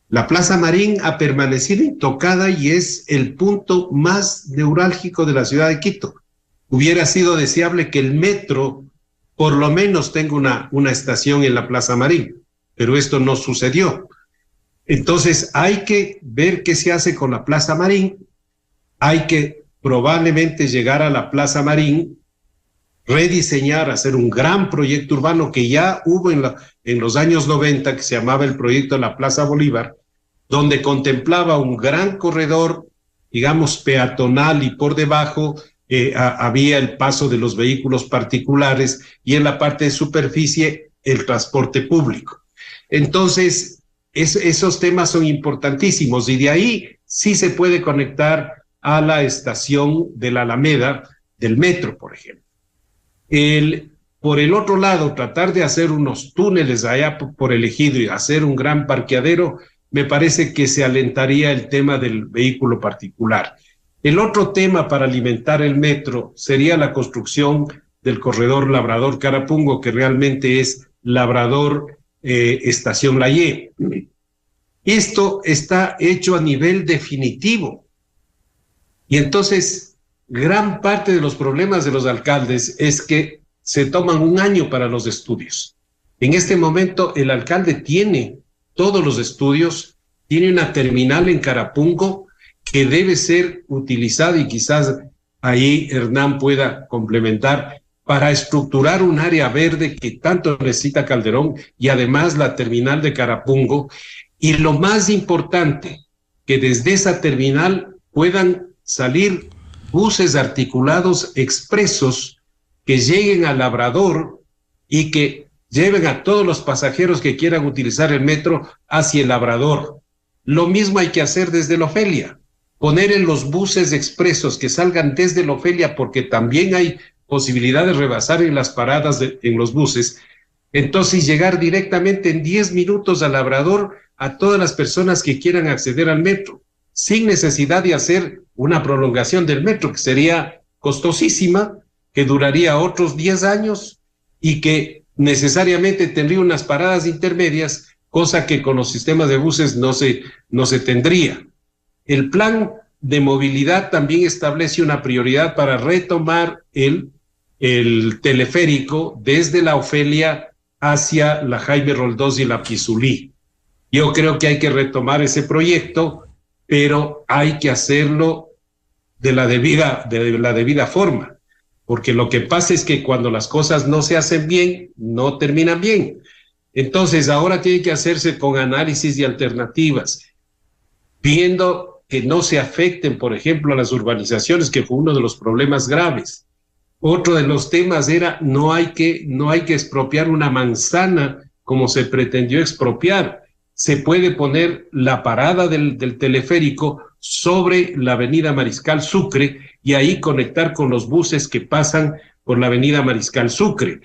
Speaker 12: La Plaza Marín ha permanecido intocada y es el punto más neurálgico de la ciudad de Quito. Hubiera sido deseable que el metro por lo menos tenga una estación en la Plaza Marín, pero esto no sucedió. Entonces hay que ver qué se hace con la Plaza Marín. Hay que probablemente llegar a la Plaza Marín, rediseñar, hacer un gran proyecto urbano que ya hubo en los años 90, que se llamaba el proyecto de la Plaza Bolívar, donde contemplaba un gran corredor, digamos, peatonal, y por debajo había el paso de los vehículos particulares y en la parte de superficie el transporte público. Entonces, esos temas son importantísimos y de ahí sí se puede conectar a la estación de la Alameda del metro, por ejemplo. Por el otro lado, tratar de hacer unos túneles allá por el ejido y hacer un gran parqueadero, me parece que se alentaría el tema del vehículo particular. El otro tema para alimentar el metro sería la construcción del corredor Labrador-Carapungo, que realmente es Labrador-Estación Layé. Esto está hecho a nivel definitivo. Y entonces, gran parte de los problemas de los alcaldes es que se toman un año para los estudios. En este momento, el alcalde tiene todos los estudios, tiene una terminal en Carapungo que debe ser utilizada, y quizás ahí Hernán pueda complementar, para estructurar un área verde que tanto necesita Calderón, y además la terminal de Carapungo. Y lo más importante, que desde esa terminal puedan salir buses articulados expresos que lleguen a Labrador y que lleven a todos los pasajeros que quieran utilizar el metro hacia el Labrador. Lo mismo hay que hacer desde la Ofelia, poner en los buses expresos que salgan desde la Ofelia, porque también hay posibilidad de rebasar en las paradas en los buses. Entonces llegar directamente en 10 minutos a Labrador a todas las personas que quieran acceder al metro, sin necesidad de hacer una prolongación del metro, que sería costosísima, que duraría otros 10 años y que necesariamente tendría unas paradas intermedias, cosa que con los sistemas de buses no se tendría. El plan de movilidad también establece una prioridad para retomar el teleférico desde la Ofelia hacia la Jaime Roldós y la Pizulí. Yo creo que hay que retomar ese proyecto, pero hay que hacerlo de la debida forma, porque lo que pasa es que cuando las cosas no se hacen bien, no terminan bien. Entonces, ahora tiene que hacerse con análisis de alternativas, viendo que no se afecten, por ejemplo, a las urbanizaciones, que fue uno de los problemas graves. Otro de los temas era no hay que expropiar una manzana como se pretendió expropiar. Se puede poner la parada del teleférico sobre la avenida Mariscal Sucre y ahí conectar con los buses que pasan por la avenida Mariscal Sucre.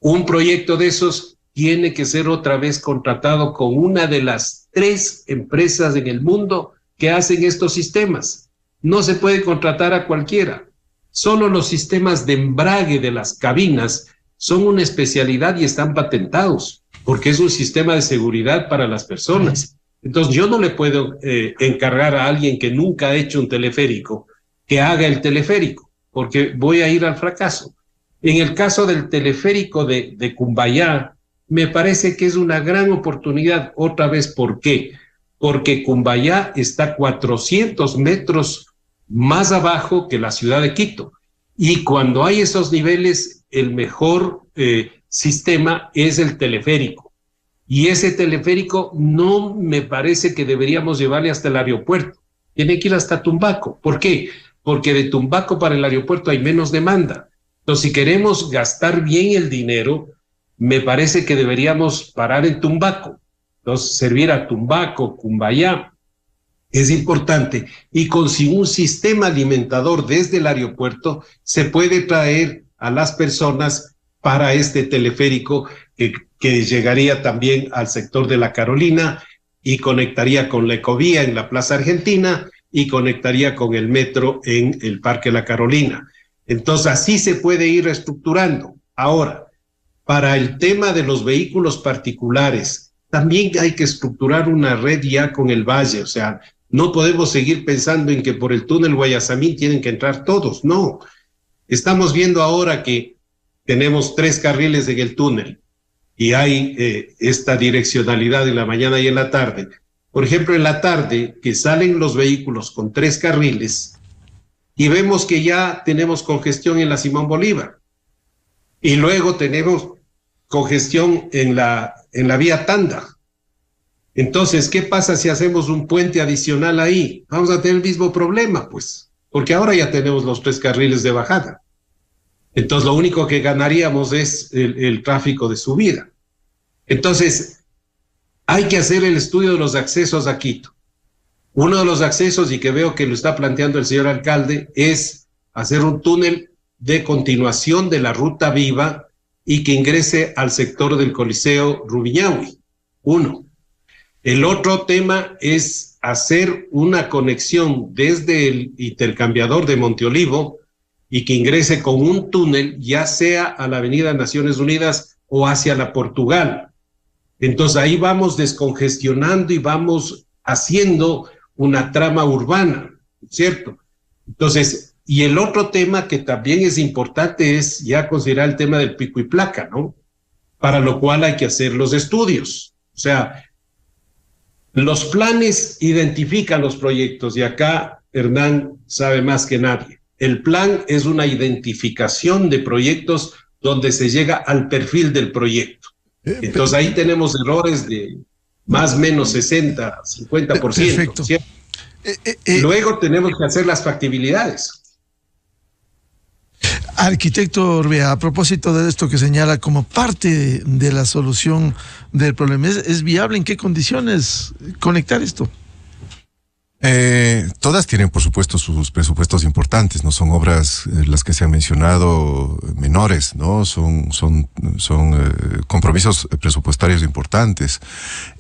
Speaker 12: Un proyecto de esos tiene que ser otra vez contratado con una de las 3 empresas en el mundo que hacen estos sistemas. No se puede contratar a cualquiera. Solo los sistemas de embrague de las cabinas son una especialidad y están patentados, porque es un sistema de seguridad para las personas. Entonces yo no le puedo encargar a alguien que nunca ha hecho un teleférico que haga el teleférico, porque voy a ir al fracaso. En el caso del teleférico de Cumbayá, me parece que es una gran oportunidad. Otra vez, ¿por qué? Porque Cumbayá está 400 metros más abajo que la ciudad de Quito. Y cuando hay esos niveles, el mejor sistema es el teleférico. Y ese teleférico no me parece que deberíamos llevarle hasta el aeropuerto. Tiene que ir hasta Tumbaco. ¿Por qué? Porque de Tumbaco para el aeropuerto hay menos demanda. Entonces, si queremos gastar bien el dinero, me parece que deberíamos parar en Tumbaco. Entonces, servir a Tumbaco, Cumbayá, es importante. Y con un sistema alimentador desde el aeropuerto, se puede traer a las personas para este teleférico que llegaría también al sector de La Carolina y conectaría con la Ecovía en la Plaza Argentina y conectaría con el metro en el Parque La Carolina. Entonces, así se puede ir reestructurando. Ahora, para el tema de los vehículos particulares, también hay que estructurar una red ya con el valle. O sea, no podemos seguir pensando en que por el túnel Guayasamín tienen que entrar todos. No. Estamos viendo ahora que tenemos 3 carriles en el túnel y hay esta direccionalidad en la mañana y en la tarde. Por ejemplo, en la tarde, que salen los vehículos con 3 carriles y vemos que ya tenemos congestión en la Simón Bolívar. Y luego tenemos congestión en la vía Tanda. Entonces, ¿qué pasa si hacemos un puente adicional ahí? Vamos a tener el mismo problema, pues, porque ahora ya tenemos los 3 carriles de bajada. Entonces, lo único que ganaríamos es el tráfico de subida. Entonces, hay que hacer el estudio de los accesos a Quito. Uno de los accesos, y que veo que lo está planteando el señor alcalde, es hacer un túnel de continuación de la Ruta Viva y que ingrese al sector del Coliseo Rumiñahui. Uno. El otro tema es hacer una conexión desde el intercambiador de Monteolivo y que ingrese con un túnel, ya sea a la Avenida Naciones Unidas o hacia la Portugal. Entonces ahí vamos descongestionando y vamos haciendo una trama urbana, ¿cierto? Entonces, y el otro tema que también es importante es ya considerar el tema del pico y placa, ¿no? Para lo cual hay que hacer los estudios. O sea, los planes identifican los proyectos y acá Hernán sabe más que nadie. El plan es una identificación de proyectos donde se llega al perfil del proyecto. Entonces ahí tenemos errores de más o menos 60, 50%. Perfecto. Luego tenemos que hacer las factibilidades.
Speaker 10: Arquitecto Orbea, a propósito de esto que señala como parte de la solución del problema, ¿es viable? ¿En qué condiciones conectar esto?
Speaker 11: Todas tienen, por supuesto, sus presupuestos importantes, no son obras las que se han mencionado menores, ¿no? Son compromisos presupuestarios importantes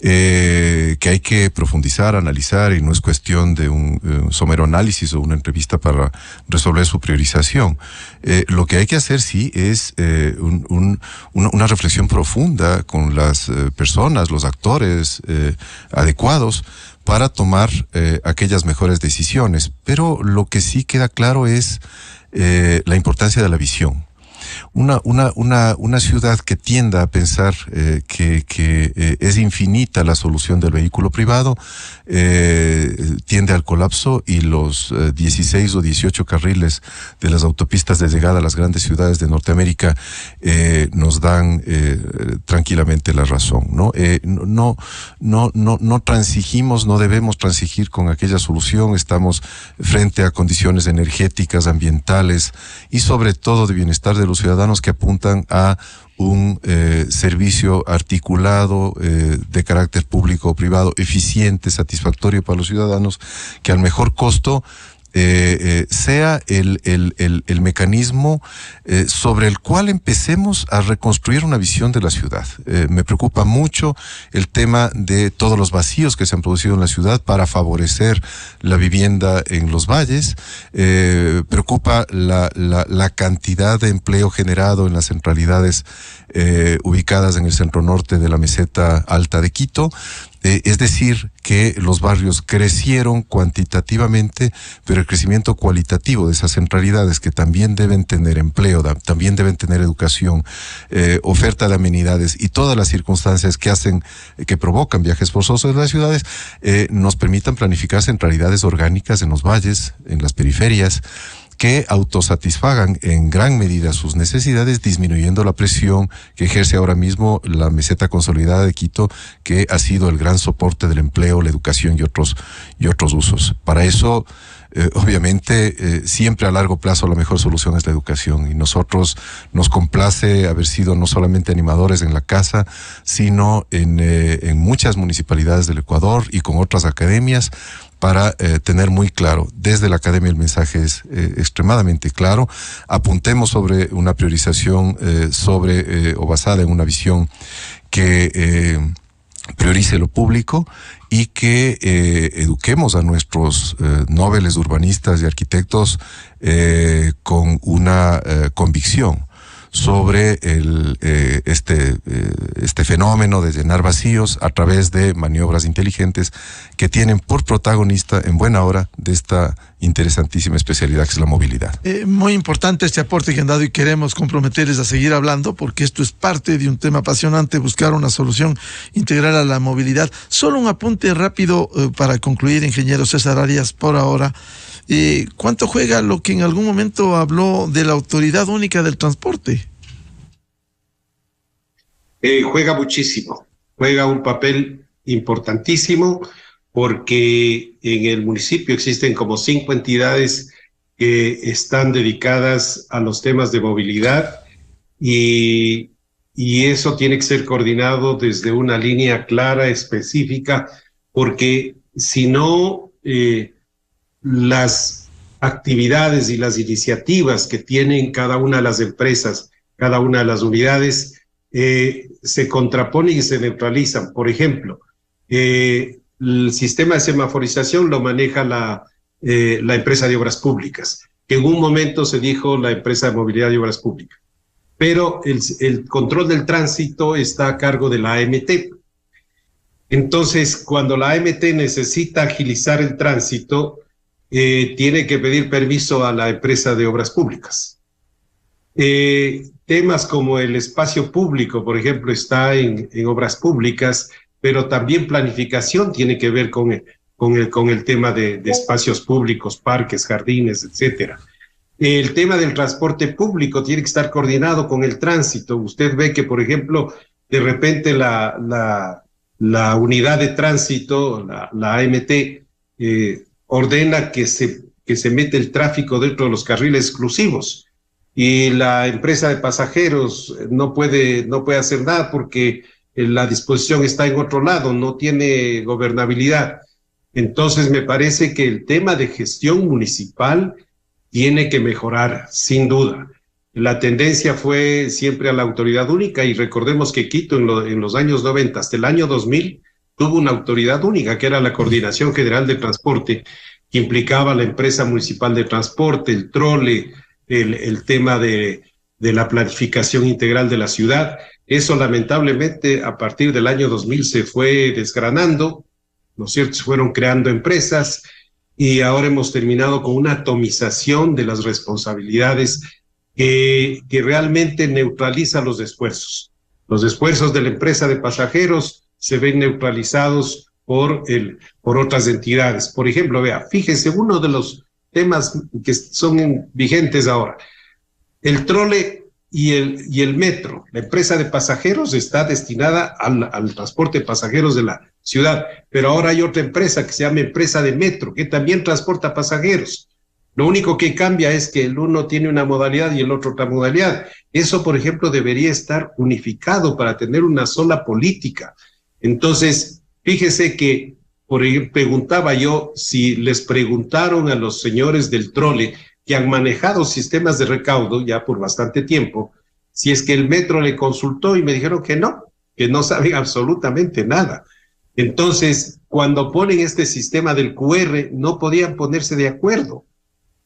Speaker 11: que hay que profundizar, analizar, y no es cuestión de un somero análisis o una entrevista para resolver su priorización. Lo que hay que hacer sí es una reflexión profunda con las personas, los actores adecuados para tomar aquellas mejores decisiones. Pero lo que sí queda claro es la importancia de la visión. una ciudad que tienda a pensar que es infinita la solución del vehículo privado, tiende al colapso, y los 16 o 18 carriles de las autopistas de llegada a las grandes ciudades de Norteamérica nos dan tranquilamente la razón, ¿no? No transigimos, no debemos transigir con aquella solución. Estamos frente a condiciones energéticas, ambientales y sobre todo de bienestar de los ciudadanos que apuntan a un servicio articulado de carácter público o privado, eficiente, satisfactorio para los ciudadanos, que al mejor costo sea el mecanismo sobre el cual empecemos a reconstruir una visión de la ciudad. Me preocupa mucho el tema de todos los vacíos que se han producido en la ciudad para favorecer la vivienda en los valles. Preocupa la cantidad de empleo generado en las centralidades ubicadas en el centro norte de la meseta alta de Quito. Es decir, que los barrios crecieron cuantitativamente, pero el crecimiento cualitativo de esas centralidades, que también deben tener empleo, también deben tener educación, oferta de amenidades y todas las circunstancias que provocan viajes forzosos de las ciudades, nos permitan planificar centralidades orgánicas en los valles, en las periferias, que autosatisfagan en gran medida sus necesidades, disminuyendo la presión que ejerce ahora mismo la meseta consolidada de Quito, que ha sido el gran soporte del empleo, la educación y otros usos. Para eso, obviamente, siempre a largo plazo la mejor solución es la educación, y nosotros nos complace haber sido no solamente animadores en la casa, sino en muchas municipalidades del Ecuador y con otras academias, para tener muy claro, desde la academia el mensaje es extremadamente claro. Apuntemos sobre una priorización o basada en una visión que priorice lo público, y que eduquemos a nuestros nobles urbanistas y arquitectos con una convicción sobre este fenómeno de llenar vacíos a través de maniobras inteligentes que tienen por protagonista en buena hora de esta interesantísima especialidad que es la movilidad.
Speaker 10: Muy importante este aporte que han dado, y queremos comprometerles a seguir hablando, porque esto es parte de un tema apasionante, buscar una solución integral a la movilidad. Solo un apunte rápido para concluir, ingeniero César Arias, por ahora. ¿Cuánto juega lo que en algún momento habló de la Autoridad Única del Transporte?
Speaker 12: Juega muchísimo, juega un papel importantísimo, porque en el municipio existen como 5 entidades que están dedicadas a los temas de movilidad, y eso tiene que ser coordinado desde una línea clara, específica, porque si no, las actividades y las iniciativas que tienen cada una de las empresas, cada una de las unidades, se contraponen y se neutralizan. Por ejemplo, el sistema de semaforización lo maneja la empresa de obras públicas, que en un momento se dijo la empresa de movilidad y obras públicas, pero el control del tránsito está a cargo de la AMT. Entonces, cuando la AMT necesita agilizar el tránsito, tiene que pedir permiso a la empresa de obras públicas. Temas como el espacio público, por ejemplo, está en obras públicas, pero también planificación tiene que ver con el tema de espacios públicos, parques, jardines, etcétera. El tema del transporte público tiene que estar coordinado con el tránsito. Usted ve que, por ejemplo, de repente la unidad de tránsito, la AMT, ordena que se mete el tráfico dentro de los carriles exclusivos, y la empresa de pasajeros no puede hacer nada porque la disposición está en otro lado, no tiene gobernabilidad. Entonces me parece que el tema de gestión municipal tiene que mejorar, sin duda. La tendencia fue siempre a la autoridad única, y recordemos que Quito en los años 90 hasta el año 2000 tuvo una autoridad única, que era la Coordinación General de Transporte, que implicaba la empresa municipal de transporte, el trole, el tema de la planificación integral de la ciudad. Eso lamentablemente a partir del año 2000 se fue desgranando, ¿no es cierto? Se fueron creando empresas, y ahora hemos terminado con una atomización de las responsabilidades que realmente neutraliza los esfuerzos. Los esfuerzos de la empresa de pasajeros se ven neutralizados por otras entidades. Por ejemplo, vea, fíjese, uno de los temas que son vigentes ahora, el trole y el metro. La empresa de pasajeros está destinada al transporte de pasajeros de la ciudad, pero ahora hay otra empresa que se llama empresa de metro, que también transporta pasajeros. Lo único que cambia es que el uno tiene una modalidad y el otro otra modalidad. Eso, por ejemplo, debería estar unificado para tener una sola política. Entonces, fíjese que, por ejemplo, preguntaba yo si les preguntaron a los señores del trole que han manejado sistemas de recaudo ya por bastante tiempo, si es que el metro le consultó y me dijeron que no saben absolutamente nada. Entonces, cuando ponen este sistema del QR, no podían ponerse de acuerdo.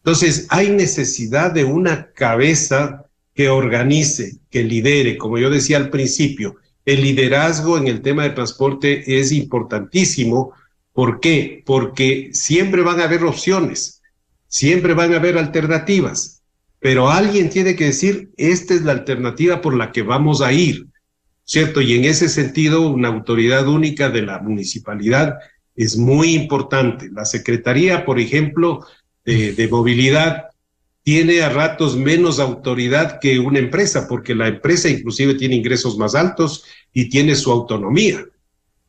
Speaker 12: Entonces, hay necesidad de una cabeza que organice, que lidere. Como yo decía al principio, el liderazgo en el tema de transporte es importantísimo. ¿Por qué? Porque siempre van a haber opciones, siempre van a haber alternativas, pero alguien tiene que decir, esta es la alternativa por la que vamos a ir, ¿cierto? Y en ese sentido, una autoridad única de la municipalidad es muy importante. La Secretaría, por ejemplo, de movilidad tiene a ratos menos autoridad que una empresa, porque la empresa inclusive tiene ingresos más altos y tiene su autonomía.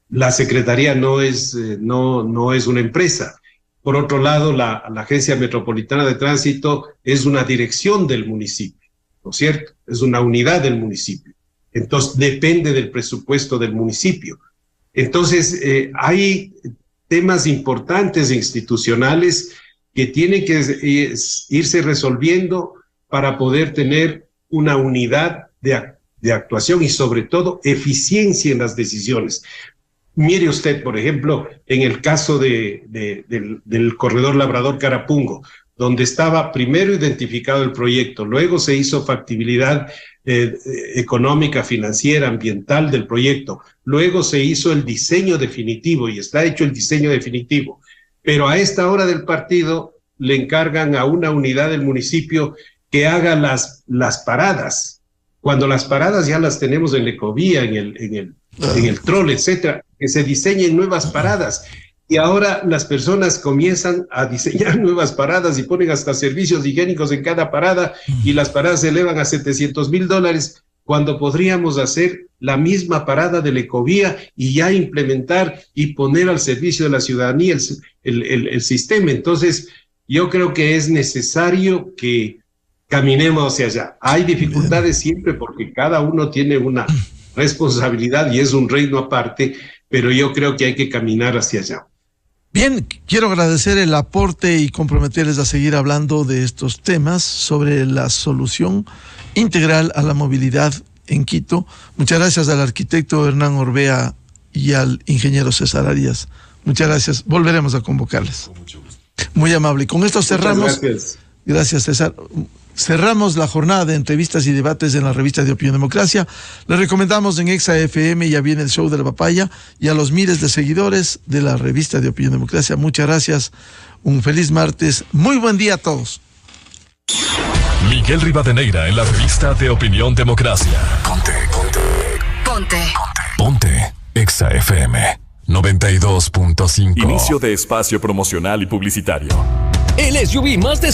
Speaker 12: La Secretaría no es una empresa. Por otro lado, la Agencia Metropolitana de Tránsito es una dirección del municipio, ¿no es cierto? Es una unidad del municipio. Entonces, depende del presupuesto del municipio. Entonces, hay temas importantes institucionales que tienen que irse resolviendo para poder tener una unidad de actuación y sobre todo eficiencia en las decisiones. Mire usted, por ejemplo, en el caso del corredor Labrador Carapungo, donde estaba primero identificado el proyecto, luego se hizo factibilidad económica, financiera, ambiental del proyecto, luego se hizo el diseño definitivo y está hecho el diseño definitivo. Pero a esta hora del partido le encargan a una unidad del municipio que haga las paradas. Cuando las paradas ya las tenemos en la ecovía, en el trole, etcétera, que se diseñen nuevas paradas. Y ahora las personas comienzan a diseñar nuevas paradas y ponen hasta servicios higiénicos en cada parada y las paradas se elevan a $700,000 cuando podríamos hacer la misma parada de la ecovía y ya implementar y poner al servicio de la ciudadanía el sistema. Entonces, yo creo que es necesario que caminemos hacia allá. Hay dificultades siempre porque cada uno tiene una responsabilidad y es un reino aparte, pero yo creo que hay que caminar hacia allá.
Speaker 10: Bien, quiero agradecer el aporte y comprometerles a seguir hablando de estos temas sobre la solución integral a la movilidad en Quito. Muchas gracias al arquitecto Hernán Orbea y al ingeniero César Arias. Muchas gracias. Volveremos a convocarles. Muy amable. Y con esto cerramos. Gracias, César. Cerramos la jornada de entrevistas y debates en la revista de Opinión Democracia. Les recomendamos en Exa FM, ya viene el show de la papaya, y a los miles de seguidores de la revista de Opinión Democracia. Muchas gracias. Un feliz martes. Muy buen día a todos.
Speaker 9: Miguel Rivadeneira en la revista de Opinión Democracia. Ponte. Exa FM 92.5.
Speaker 8: Inicio de espacio promocional y publicitario.
Speaker 4: El SUV más